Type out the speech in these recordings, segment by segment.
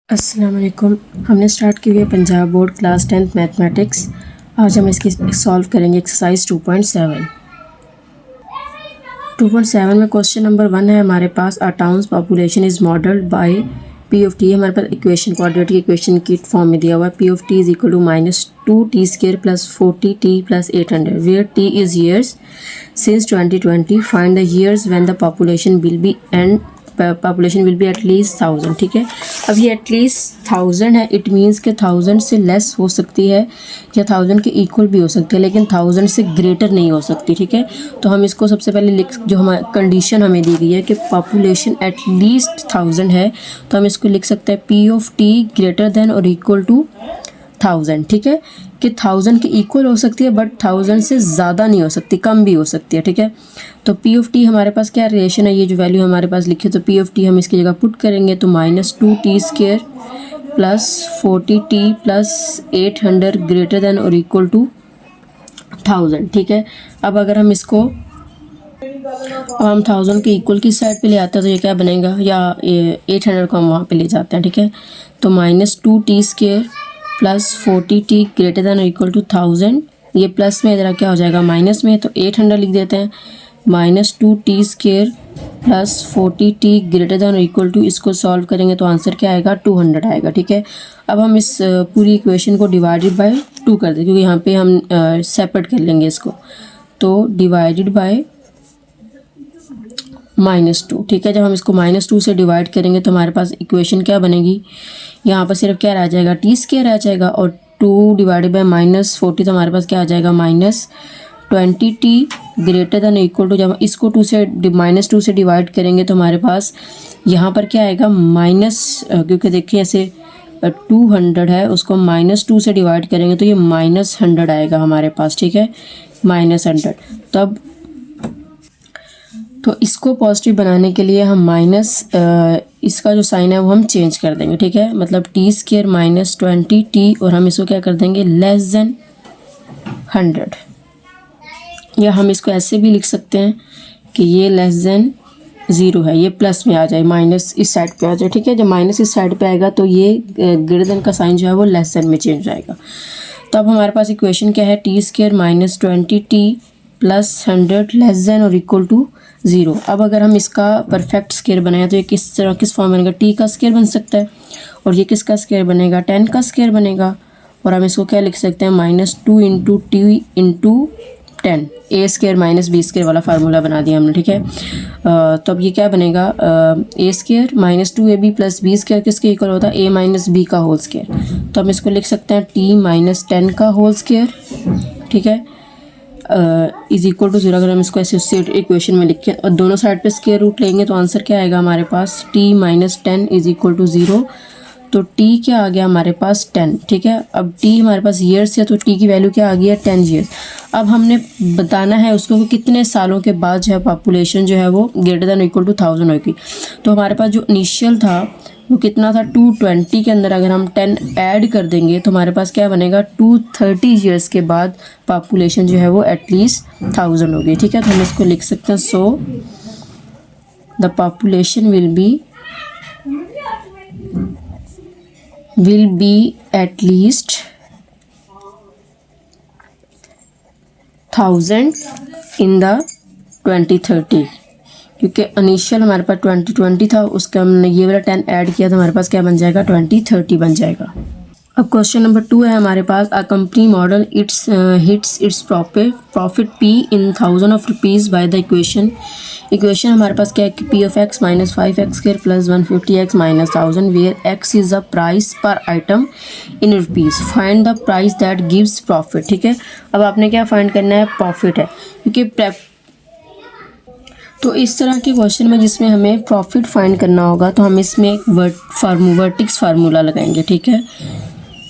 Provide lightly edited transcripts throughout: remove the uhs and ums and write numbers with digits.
अस्सलाम वालेकुम। हमने स्टार्ट की हुई है Punjab board class 10th mathematics. आज हम इसकी सॉल्व करेंगे एक्सरसाइज 2.7। 2.7 में क्वेश्चन नंबर 1 है हमारे पास, a town's population is modelled by P of T. हमारे पास इक्वेशन क्वाड्रेटिक इक्वेशन की फॉर्म में दिया हुआ है। P of T is equal to -2t² plus 40t plus 800 where T is years since 2020। Find the years when the population will be at least 1000। ठीक है, अब ये एटलीस्ट 1000 है, इट मीन्स के 1000 से लेस हो सकती है या 1000 के इक्वल भी हो सकती है, लेकिन 1000 से ग्रेटर नहीं हो सकती। ठीक है, तो हम इसको सबसे पहले जो हमारी कंडीशन हमें दी गई है कि पॉपुलेशन एटलीस्ट 1000 है, तो हम इसको लिख सकते हैं P of T greater than और इक्वल टू 1000। ठीक है, कि 1000 के इक्वल हो सकती है बट 1000 से ज़्यादा नहीं हो सकती, कम भी हो सकती है। ठीक है, तो पी ऑफ टी हमारे पास क्या रिलेशन है, ये जो वैल्यू हमारे पास लिखी है, तो पी ऑफ टी हम इसकी जगह पुट करेंगे तो -2t² plus 40t plus 800 greater than और इक्वल टू 1000। ठीक है, अब अगर हम इसको हम 1000 के इक्वल की साइड पे ले आते हैं तो ये क्या बनेगा, या 800 को हम वहाँ पे ले जाते हैं। ठीक है, तो -2t² plus 40t greater than equal to 1000, ये प्लस में इधर क्या हो जाएगा माइनस में, तो 800 लिख देते हैं। -2t² plus 40t greater than equal to, इसको सॉल्व करेंगे तो आंसर क्या आएगा 200 आएगा। ठीक है, अब हम इस पूरी इक्वेशन को डिवाइडेड बाय 2 कर दें, क्योंकि यहाँ पे हम सेपरेट कर लेंगे इसको, तो डिवाइडेड बाय -2। ठीक है, जब हम इसको -2 से डिवाइड करेंगे तो हमारे पास इक्वेशन क्या बनेगी, यहाँ पर सिर्फ क्या रह जाएगा t² रह जाएगा, और 2 डिवाइडेड बाय -40 तो हमारे पास क्या आ जाएगा -20t greater than equal to, जब इसको -2 से डिवाइड करेंगे तो हमारे पास यहाँ पर क्या आएगा क्योंकि देखिए ऐसे 200 है, उसको -2 से डिवाइड करेंगे तो ये -100 आएगा हमारे पास। ठीक है, -100, तब तो इसको पॉजिटिव बनाने के लिए हम इसका जो साइन है वो हम चेंज कर देंगे। ठीक है, मतलब t² -20t, और हम इसको क्या कर देंगे लेस देन 100, या हम इसको ऐसे भी लिख सकते हैं कि ये लेस देन 0 है, ये प्लस में आ जाए, माइनस इस साइड पे आ जाए। ठीक है, जब माइनस इस साइड पे आएगा तो ये ग्रेटर देन का साइन जो है वो लेस देन में चेंज हो जाएगा। तो अब हमारे पास इक्वेशन क्या है, t² -20t plus 100 less than और इक्वल टू 0। अब अगर हम इसका परफेक्ट स्क्वायर बनाए तो ये किस फॉर्म बनेगा, t का स्क्वायर बन सकता है, और ये किसका स्क्वायर बनेगा 10 का स्क्वायर बनेगा, और हम इसको क्या लिख सकते हैं -2 × t × 10, a² - b² वाला फार्मूला बना दिया हमने। ठीक है, तो अब ये क्या बनेगा, a² -2ab प्लस b² किसके इक्वल होता है a - b का होल स्क्वायर, तो हम इसको लिख सकते हैं t - 10 का होल स्क्वायर। ठीक है, इज इक्वल टू 0। अगर हम इसको ऐसे इक्वेशन में लिखें और दोनों साइड पे स्क्वायर रूट लेंगे तो आंसर क्या आएगा हमारे पास t - 10 इज इक्वल टू 0। तो t क्या आ गया हमारे पास 10। ठीक है, अब t हमारे पास ईयर्स है तो t की वैल्यू क्या आ गई है 10 ईयर्स। अब हमने बताना है उसको कि कितने सालों के बाद जो है पॉपुलेशन जो है वो ग्रेटर दैन इक्वल टू 1000 होगी। तो हमारे पास जो इनिशियल था वो कितना था 220 के अंदर अगर हम 10 ऐड कर देंगे तो हमारे पास क्या बनेगा 230 ईयर्स के बाद पॉपुलेशन जो है वो एटलीस्ट 1000 होगी। ठीक है, तो हम इसको लिख सकते हैं, so the population will be at least 1000 in the 2030, क्योंकि इनिशियल हमारे पास 2020 था, उसका हमने ये वाला 10 ऐड किया तो हमारे पास क्या बन जाएगा 2030 बन जाएगा। अब क्वेश्चन नंबर 2 है हमारे पास, a company model hits its profit p in 1000 of rupees by the equation हमारे पास क्या है कि p of x - 5x² प्लस 150x - 1000 where x is the price per item in rupees, find the price that gives profit. ठीक है, अब आपने क्या फाइंड करना है, प्रॉफिट है, क्योंकि तो इस तरह के क्वेश्चन में जिसमें हमें प्रॉफिट फाइंड करना होगा तो हम इसमें एक वर्टिक्स फार्मूला लगाएंगे। ठीक है,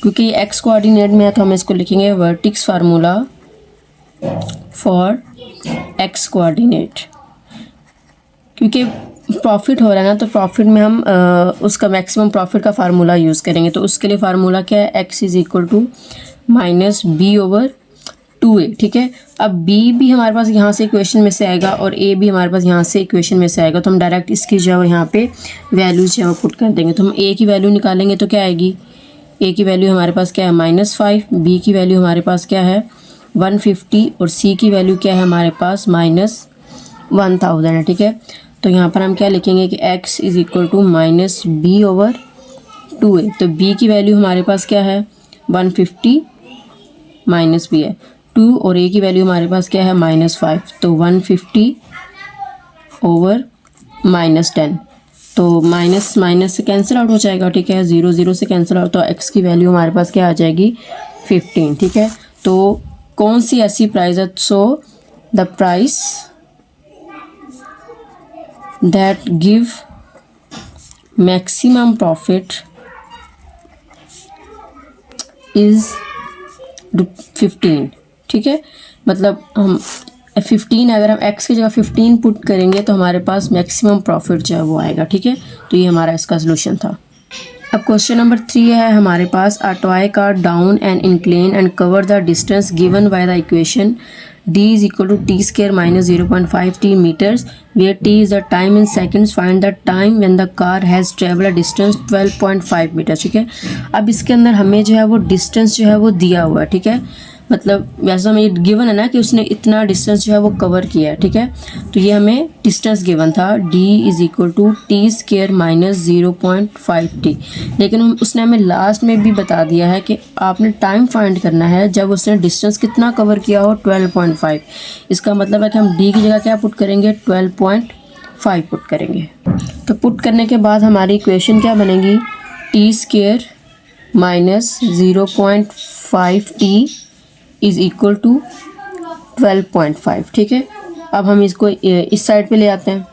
क्योंकि ये एक्स कोऑर्डिनेट में है तो हम इसको लिखेंगे vertex formula for X coordinate, क्योंकि प्रॉफिट हो रहा है ना, तो प्रॉफिट में हम उसका मैक्सिमम प्रॉफिट का फार्मूला यूज़ करेंगे। तो उसके लिए फार्मूला क्या है, X is equal to -b/, 2a, ठीक है। अब b भी हमारे पास यहाँ से इक्वेशन में से आएगा और a भी हमारे पास यहाँ से इक्वेशन में से आएगा, तो हम डायरेक्ट इसकी जो है यहाँ पे वैल्यूज जो है पुट कर देंगे। तो हम a की वैल्यू निकालेंगे तो क्या आएगी, a की वैल्यू हमारे पास क्या है -5, b की वैल्यू हमारे पास क्या है 150 और c की वैल्यू क्या है हमारे पास -1000 है, ठीक है। तो यहाँ पर हम क्या लिखेंगे कि x is equal to -b/2a। तो b की वैल्यू हमारे पास क्या है 150 माइनस b है 2 और a की वैल्यू हमारे पास क्या है -5, तो 150 ओवर -10, तो माइनस माइनस से कैंसिल आउट हो जाएगा, ठीक है। 0 0 से कैंसिल आउट, तो x की वैल्यू हमारे पास क्या आ जाएगी 15, ठीक है। तो कौन सी ऐसी प्राइस है, so the price that give maximum profit is 15, ठीक है। मतलब हम 15, अगर हम x की जगह 15 पुट करेंगे तो हमारे पास मैक्सिमम प्रॉफिट जो है वो आएगा, ठीक है। तो ये हमारा इसका सोल्यूशन था। अब क्वेश्चन नंबर 3 है हमारे पास, a toy car down and incline and cover the distance given by the equation d is equal to t² minus 0.5t meters where t is the time in seconds. Find the time when the car has traveled a distance 12.5 meters, ठीक है। अब इसके अंदर हमें जो है वो distance जो है वो दिया हुआ है, ठीक है। मतलब वैसे हमें गिवन है ना कि उसने इतना डिस्टेंस जो है वो कवर किया है, ठीक है। तो ये हमें डिस्टेंस गिवन था d is equal to t² minus 0.5t, लेकिन उसने हमें लास्ट में भी बता दिया है कि आपने टाइम फाइंड करना है जब उसने डिस्टेंस कितना कवर किया हो 12.5। इसका मतलब है कि हम d की जगह क्या पुट करेंगे 12.5 पुट करेंगे। तो पुट करने के बाद हमारी इक्वेशन क्या बनेगी, t² minus 0.5t is equal to 12.5, ठीक है। अब हम इसको इस साइड पे ले आते हैं,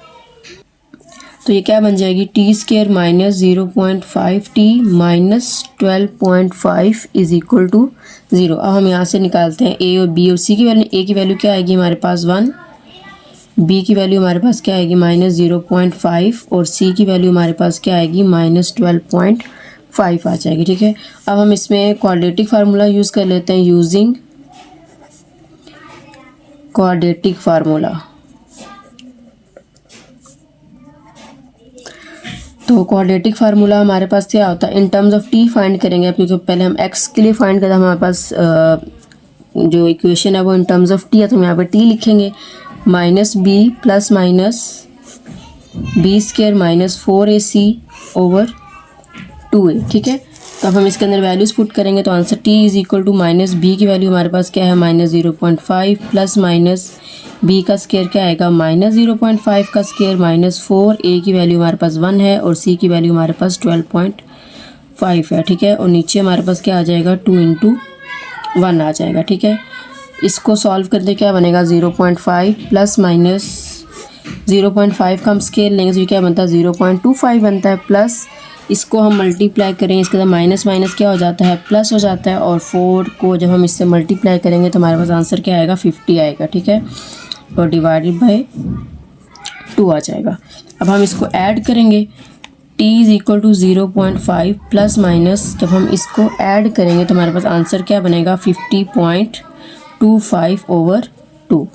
तो ये क्या बन जाएगी t² minus 0.5t minus 12.5 is equal to 0। अब हम यहाँ से निकालते हैं a और b और c की वैल्यू। a की वैल्यू क्या आएगी हमारे पास 1, b की वैल्यू हमारे पास क्या आएगी -0.5 और c की वैल्यू हमारे पास क्या आएगी -12.5 आ जाएगी, ठीक है। अब हम इसमें क्वाड्रेटिक फार्मूला यूज़ कर लेते हैं, यूजिंग क्वाड्रेटिक फार्मूला। तो क्वाड्रेटिक फार्मूला हमारे पास क्या होता है, इन टर्म्स ऑफ टी फाइंड करेंगे, क्योंकि पहले हम एक्स के लिए फाइंड करते हैं। हमारे पास जो इक्वेशन है वो इन टर्म्स ऑफ टी है, तो हम यहाँ पे टी लिखेंगे -b plus minus b² minus 4ac over 2a, ठीक है। तो अब हम इसके अंदर वैल्यूज़ पुट करेंगे, तो answer t is equal to -b की वैल्यू हमारे पास क्या है -0.5 प्लस माइनस b का स्क्वायर क्या आएगा -0.5 का स्क्वायर माइनस 4a की वैल्यू हमारे पास 1 है और c की वैल्यू हमारे पास 12.5 है, ठीक है। और नीचे हमारे पास क्या आ जाएगा 2 × 1 आ जाएगा, ठीक है। इसको सॉल्व करते क्या बनेगा 0.5 प्लस माइनस 0.5 का हम स्केल लेंगे तो क्या बनता है 0.25 बनता है, प्लस इसको हम मल्टीप्लाई करें, इसके साथ माइनस माइनस क्या हो जाता है प्लस हो जाता है, और 4 को जब हम इससे मल्टीप्लाई करेंगे तो हमारे पास आंसर क्या आएगा 50 आएगा, ठीक है। और डिवाइडेड बाय 2 आ जाएगा। अब हम इसको ऐड करेंगे, t is equal to 0.5 plus minus जब हम इसको ऐड करेंगे तो हमारे पास आंसर क्या बनेगा 50.25 ओवर 2।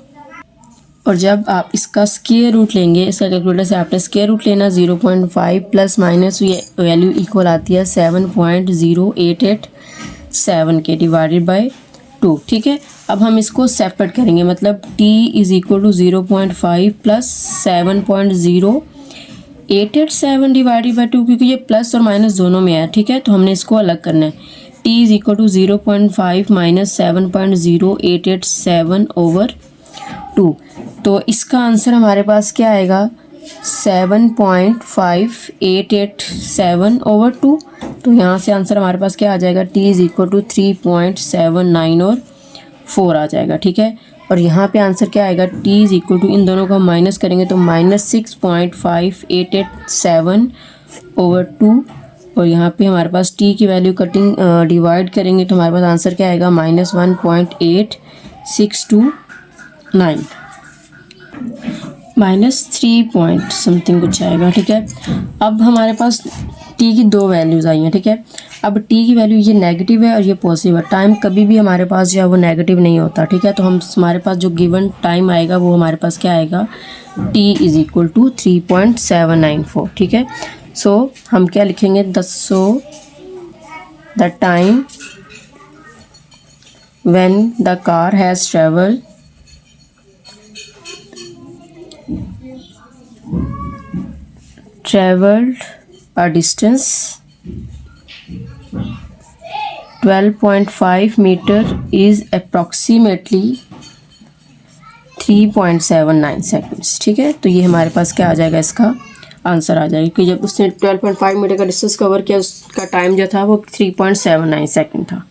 और जब आप इसका स्क्वायर रूट लेंगे, इसका कैलकुलेटर से आपने स्क्वायर रूट लेना 0.5 प्लस माइनस ये वैल्यू इक्वल आती है 7.0887 के डिवाइडेड बाय 2, ठीक है। अब हम इसको सेपरेट करेंगे, मतलब t is equal to 0.5 plus 7.0887 divided by 2, क्योंकि ये प्लस और माइनस दोनों में है, ठीक है। तो हमने इसको अलग करना है, t is equal to 0.5 minus 7.0887 over 2। तो इसका आंसर हमारे पास क्या आएगा 7.5887 ओवर 2। तो यहाँ से आंसर हमारे पास क्या आ जाएगा t इज़ इक्वल टू 3.79 और 4 आ जाएगा, ठीक है। और यहाँ पे आंसर क्या आएगा t इज़ इक्वल टू, इन दोनों को हम माइनस करेंगे तो -6.5887 ओवर 2, और यहाँ पे हमारे पास t की वैल्यू कटिंग डिवाइड करेंगे तो हमारे पास आंसर क्या आएगा -1.8629 -3 पॉइंट समथिंग कुछ आएगा, ठीक है। अब हमारे पास t टी की 2 वैल्यूज़ आई हैं, ठीक है। अब टी की वैल्यू ये नेगेटिव है और ये पॉजिटिव है। टाइम कभी भी हमारे पास जो है वो नेगेटिव नहीं होता, ठीक है। तो हमारे पास जो गिवन टाइम आएगा वो हमारे पास क्या आएगा, टी इज़ इक्वल टू 3.794, ठीक है। सो हम क्या लिखेंगे, the time when the car has traveled a distance 12.5 meter is approximately 3.79 seconds, ठीक है। तो ये हमारे पास क्या आ जाएगा, इसका आंसर आ जाएगा, क्योंकि जब उसने 12.5 मीटर का डिस्टेंस कवर किया उसका टाइम जो था वो 3.79 सेकंड था।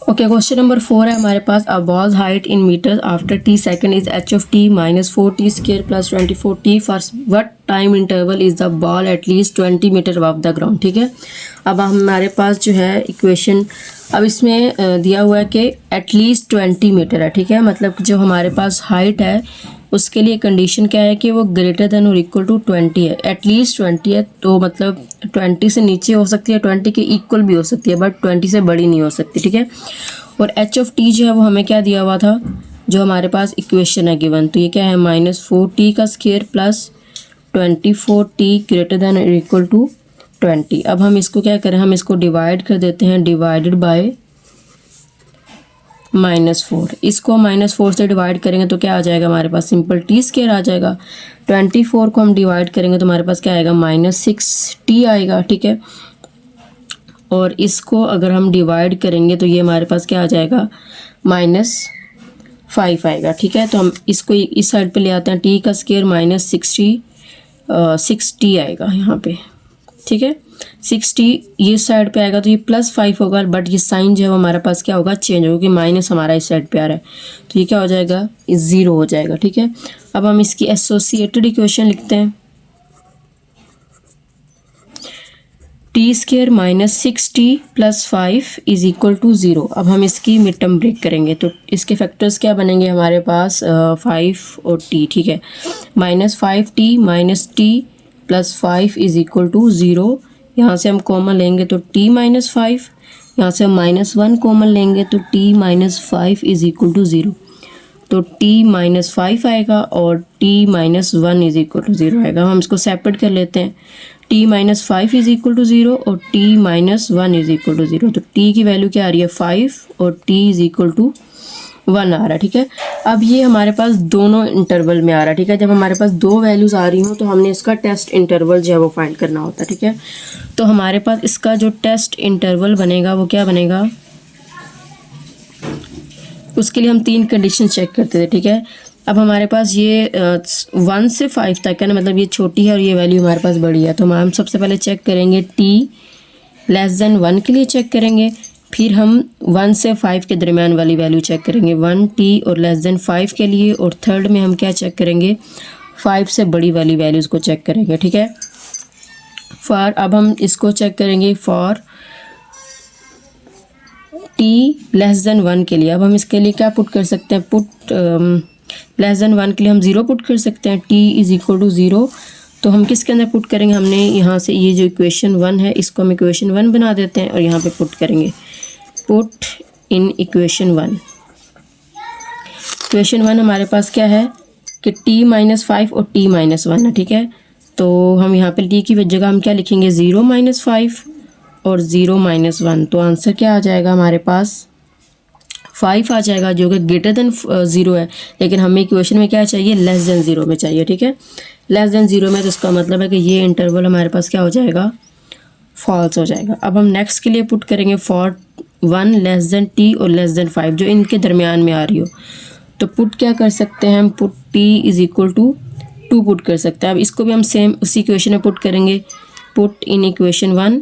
ओके, क्वेश्चन नंबर 4 है हमारे पास। A ball's height in metre after T second is H of T minus 4t square plus 24t for what time interval is the ball at least 20 metre above the ground, ठीक है। अब हमारे पास जो है equation, अब इसमें दिया हुआ है कि एटलीस्ट 20 मीटर है, ठीक है। मतलब जो हमारे पास हाइट है उसके लिए कंडीशन क्या है कि वो ग्रेटर देन और इक्वल टू 20 है, एटलीस्ट 20 है। तो मतलब 20 से नीचे हो सकती है, 20 के इक्वल भी हो सकती है, बट 20 से बड़ी नहीं हो सकती, ठीक है। और एच ऑफ टी जो है वो हमें क्या दिया हुआ था, जो हमारे पास इक्वेशन है गिवन, तो ये क्या है, -4t का square plus 24t greater than और इक्वल टू 20। अब हम इसको क्या करें, हम इसको डिवाइड कर देते हैं, डिवाइडेड बाय -4। इसको -4 से डिवाइड करेंगे तो क्या आ जाएगा हमारे पास, सिंपल टी स्क्वायर आ जाएगा। 24 को हम डिवाइड करेंगे तो हमारे पास क्या आएगा, -6t आएगा, ठीक है। और इसको अगर हम डिवाइड करेंगे तो ये हमारे पास क्या आ जाएगा, -5 आएगा, ठीक है। तो हम इसको इस साइड पे ले आते हैं, t का स्क्वायर -6t आएगा यहाँ पे, ठीक है। 60 ये साइड पे आएगा तो ये +5 होगा, बट ये साइन जो है वो हमारे पास क्या होगा, चेंज होगा, क्योंकि माइनस हमारा इस साइड पे आ रहा है, तो ये क्या हो जाएगा, 0 हो जाएगा, ठीक है। अब हम इसकी एसोसिएटेड इक्वेशन लिखते हैं, T square -6t + 5 is equal to 0। अब हम इसकी मिड टर्म ब्रेक करेंगे तो इसके फैक्टर्स क्या बनेंगे हमारे पास, 5 और t, ठीक है। -5t -t + 5 is equal to 0। यहाँ से हम कॉमन लेंगे तो t - 5, यहाँ से हम -1 कॉमन लेंगे तो t - 5 इज इक्वल टू 0। तो t - 5 आएगा और t - 1 इज इक्वल टू 0 आएगा। हम इसको सेपरेट कर लेते हैं, t - 5 इज इक्वल टू 0 और t - 1 इज इक्वल टू 0। तो t की वैल्यू क्या आ रही है, 5 और t इज इक्वल टू 1 आ रहा है, ठीक है। अब ये हमारे पास दोनों इंटरवल में आ रहा है, ठीक है। जब हमारे पास 2 वैल्यूज़ आ रही हों तो हमने इसका टेस्ट इंटरवल जो है वो फाइंड करना होता है, ठीक है। तो हमारे पास इसका जो टेस्ट इंटरवल बनेगा वो क्या बनेगा, उसके लिए हम 3 कंडीशन चेक करते थे, ठीक है। अब हमारे पास ये 1 से 5 तक है ना, मतलब ये छोटी है और ये वैल्यू हमारे पास बड़ी है। तो हम सबसे पहले चेक करेंगे t < 1 के लिए चेक करेंगे, फिर हम 1 से 5 के दरमियान वाली वैल्यू चेक करेंगे 1t और <5 के लिए, और थर्ड में हम क्या चेक करेंगे, 5 से बड़ी वाली वैल्यूज़ को चेक करेंगे, ठीक है। अब हम इसको चेक करेंगे फॉर t < 1 के लिए। अब हम इसके लिए क्या पुट कर सकते हैं, <1 के लिए हम 0 पुट कर सकते हैं, t इज़ इक्वल टू 0। तो हम किसके अंदर पुट करेंगे, हमने यहाँ से ये जो इक्वेशन 1 है इसको हम इक्वेशन 1 बना देते हैं और यहाँ पे पुट करेंगे, पुट इन इक्वेशन 1। इक्वेशन 1 हमारे पास क्या है कि t - 5 और t - 1 है, ठीक है। तो हम यहाँ पे t की जगह हम क्या लिखेंगे, 0 - 5 और 0 - 1। तो आंसर क्या आ जाएगा हमारे पास, 5 आ जाएगा, जो कि ग्रेटर देन 0 है, लेकिन हमें इक्वेशन में क्या चाहिए, <0 में चाहिए, ठीक है। <0 में तो इसका मतलब है कि ये इंटरवल हमारे पास क्या हो जाएगा, फॉल्स हो जाएगा। अब हम नेक्स्ट के लिए पुट करेंगे फॉर 1 t और <5 जो इनके दरमियान में आ रही हो। तो पुट क्या कर सकते हैं हम, put t is equal to 2 put कर सकते हैं। अब इसको भी हम सेम उसी इक्वेशन में पुट करेंगे, पुट इन इक्वेशन 1।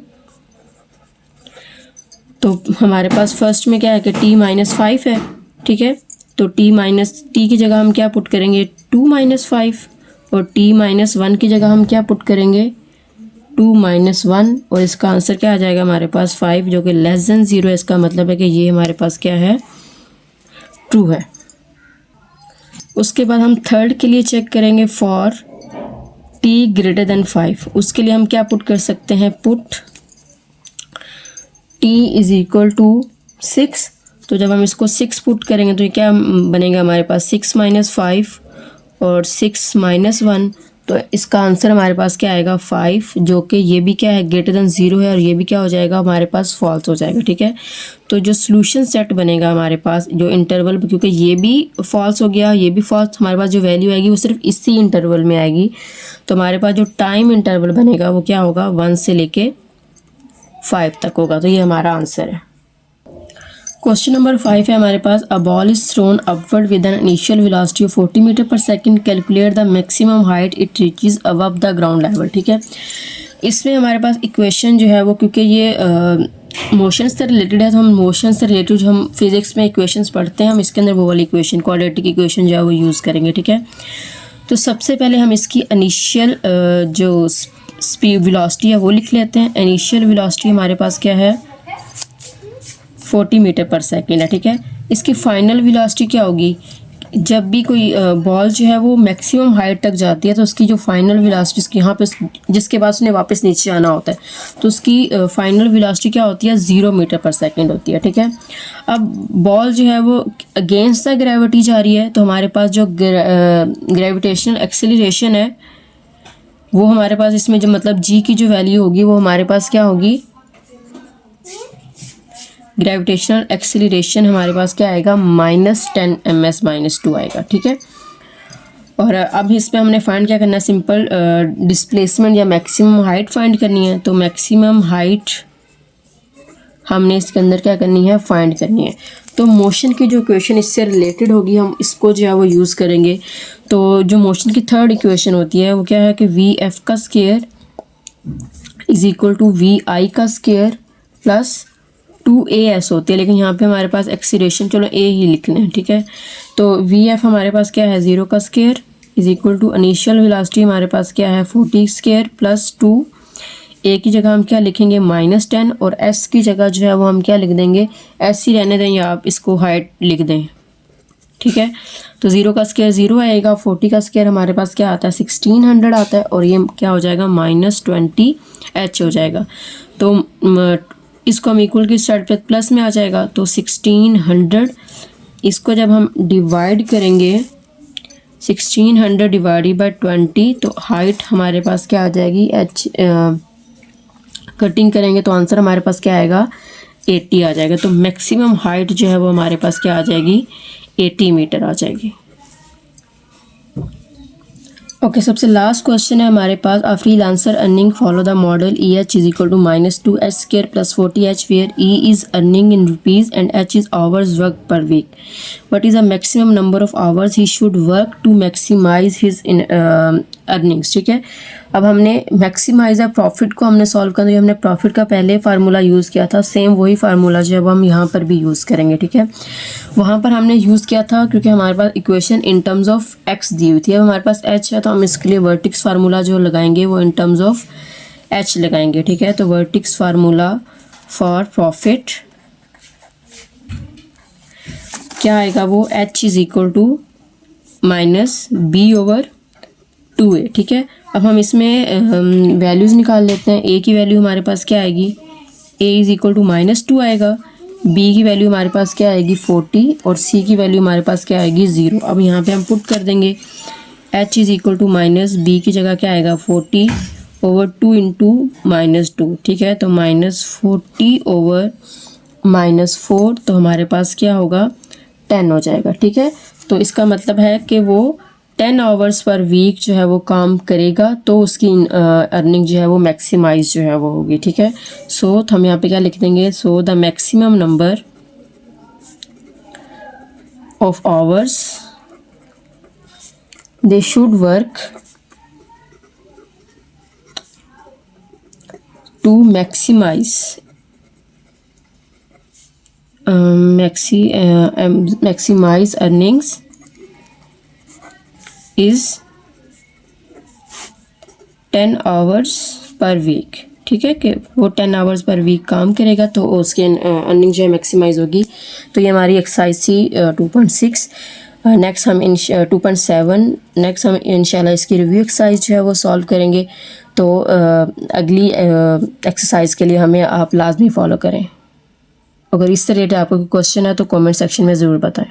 तो हमारे पास फर्स्ट में क्या है कि t - 5 है, ठीक है। तो t की जगह हम क्या पुट करेंगे, 2 - 5, और t - 1 की जगह हम क्या पुट करेंगे, 2 - 1, और इसका आंसर क्या आ जाएगा हमारे पास 5, जो कि <0 है। इसका मतलब है कि ये हमारे पास क्या है, ट्रू है। उसके बाद हम थर्ड के लिए चेक करेंगे फॉर टी ग्रेटर देन 5, उसके लिए हम क्या पुट कर सकते हैं, put T is equal to 6। तो जब हम इसको 6 पुट करेंगे तो ये क्या बनेगा हमारे पास, 6 माइनस 5 और 6 माइनस 1, तो इसका आंसर हमारे पास क्या आएगा 5, जो कि ये भी क्या है ग्रेटर देन 0 है और ये भी क्या हो जाएगा हमारे पास फॉल्स हो जाएगा। ठीक है, तो जो सोल्यूशन सेट बनेगा हमारे पास जो इंटरवल, क्योंकि ये भी फॉल्स हो गया ये भी फॉल्स, हमारे पास जो वैल्यू आएगी वो सिर्फ इसी इंटरवल में आएगी। तो हमारे पास जो टाइम इंटरवल बनेगा वो क्या होगा, 1 से लेके 5 तक होगा। तो ये हमारा आंसर है। क्वेश्चन नंबर 5 है हमारे पास, a ball is thrown upward with an initial velocity of 40 metre per second, calculate the maximum height it reaches above the ground level. ठीक है, इसमें हमारे पास इक्वेशन जो है वो, क्योंकि ये मोशन से रिलेटेड है तो हम मोशन से रिलेटेड जो हम फिजिक्स में इक्वेशंस पढ़ते हैं हम इसके अंदर वो वाली इक्वेशन क्वाड्रेटिक इक्वेशन जो है वो यूज़ करेंगे। ठीक है, तो सबसे पहले हम इसकी इनिशियल जो स्पीड वेलोसिटी है वो लिख लेते हैं। इनिशियल वेलोसिटी हमारे पास क्या है, 40 मीटर पर सेकेंड है। ठीक है, इसकी फाइनल वेलोसिटी क्या होगी, जब भी कोई बॉल जो है वो मैक्सिमम हाइट तक जाती है तो उसकी जो फाइनल वेलोसिटी इसकी यहाँ पे जिसके बाद उसने वापस नीचे आना होता है तो उसकी फाइनल वेलोसिटी क्या होती है, 0 मीटर पर सेकेंड होती है। ठीक है, अब बॉल जो है वो अगेंस्ट द ग्रेविटी जा रही है तो हमारे पास जो ग्रेविटेशनल एक्सेलरेशन है वो हमारे पास इसमें जो मतलब जी की जो वैल्यू होगी वो हमारे पास क्या होगी, ग्रेविटेशनल एक्सेलरेशन हमारे पास क्या आएगा, -10 ms-2 आएगा। ठीक है, और अब इसमें हमने फाइंड क्या करना है, सिंपल डिस्प्लेसमेंट या मैक्सिमम हाइट फाइंड करनी है। तो मैक्सिमम हाइट हमने इसके अंदर क्या करनी है, फाइंड करनी है। तो मोशन की जो इक्वेशन इससे रिलेटेड होगी हम इसको जो है वो यूज़ करेंगे। तो जो मोशन की थर्ड इक्वेशन होती है वो क्या है कि वी.एफ का square is equal to VI का स्क्वायर प्लस 2as होती है, लेकिन यहाँ पे हमारे पास एक्सीलरेशन चलो a ही लिखना है। ठीक है, तो वी.एफ हमारे पास क्या है, 0 का square is equal to initial velocity हमारे पास क्या है 40 स्क्वायर प्लस 2, a की जगह हम क्या लिखेंगे -10 और s की जगह जो है वो हम क्या लिख देंगे, s ही रहने दें या आप इसको हाइट लिख दें। ठीक है, तो 0 का स्क्वायर 0 आएगा, 40 का स्क्वायर हमारे पास क्या आता है 1600 आता है और ये क्या हो जाएगा -20h हो जाएगा। तो इसको हम इक्वल की साइड पे प्लस में आ जाएगा तो 1600, इसको जब हम डिवाइड करेंगे 1600 डिवाइडेड बाय 20 तो हाइट हमारे पास क्या आ जाएगी, कटिंग करेंगे तो आंसर हमारे पास क्या आएगा 80 आ जाएगा। तो मैक्सिमम हाइट जो है वो हमारे पास क्या आ जाएगी 80 मीटर आ जाएगी। ओके, सबसे लास्ट क्वेश्चन है हमारे पास, a freelancer earning follow the model EH is equal to -2h square plus 40h where E is earning in rupees and H is hours work per week. What is the maximum number of hours he should work to maximise his earnings. ठीक है, अब हमने maximise profit को हमने solve करना है, हमने profit का पहले फार्मूला यूज़ किया था, सेम वही फार्मूला जो अब हम यहाँ पर भी यूज़ करेंगे। ठीक है, वहाँ पर हमने यूज़ किया था क्योंकि हमारे पास equation in terms of x दी हुई थी, अब हमारे पास h है तो हम इसके लिए वर्टिक्स फार्मूला जो लगाएंगे वो इन टर्म्स ऑफ h लगाएंगे। ठीक है, तो वर्टिक्स फार्मूला फॉर प्रॉफिट क्या आएगा, वो h is equal to -b/2a। ठीक है, अब हम इसमें वैल्यूज़ निकाल लेते हैं। a की वैल्यू हमारे पास क्या आएगी, a इज इक्वल टू -2 आएगा, b की वैल्यू हमारे पास क्या आएगी 40 और c की वैल्यू हमारे पास क्या आएगी 0। अब यहाँ पे हम पुट कर देंगे h is equal to -b की जगह क्या आएगा 40/2 इंटू -2। ठीक है, तो -40/-4 तो हमारे पास क्या होगा 10 हो जाएगा। ठीक है, तो इसका मतलब है कि वो 10 आवर्स पर वीक जो है वो काम करेगा तो उसकी अर्निंग जो है वो मैक्सिमाइज जो है वो होगी। ठीक है, सो हम यहाँ पे क्या लिख देंगे, so the maximum number of hours they should work to maximize maximize earnings is 10 hours per week. ठीक है, कि वो 10 आवर्स पर वीक काम करेगा तो उसकी अर्निंग जो है मैक्सिमाइज होगी। तो ये हमारी एक्सरसाइज थी 2.6। नेक्स्ट हम 2.7 नेक्स्ट हम इंशाल्लाह इसकी रिव्यू एक्सरसाइज जो है वो सॉल्व करेंगे। तो अगली एक्सरसाइज के लिए हमें आप लाजमी फॉलो करें। अगर इससे रिलेटेड आपको कोई क्वेश्चन है तो कमेंट सेक्शन में ज़रूर बताएं।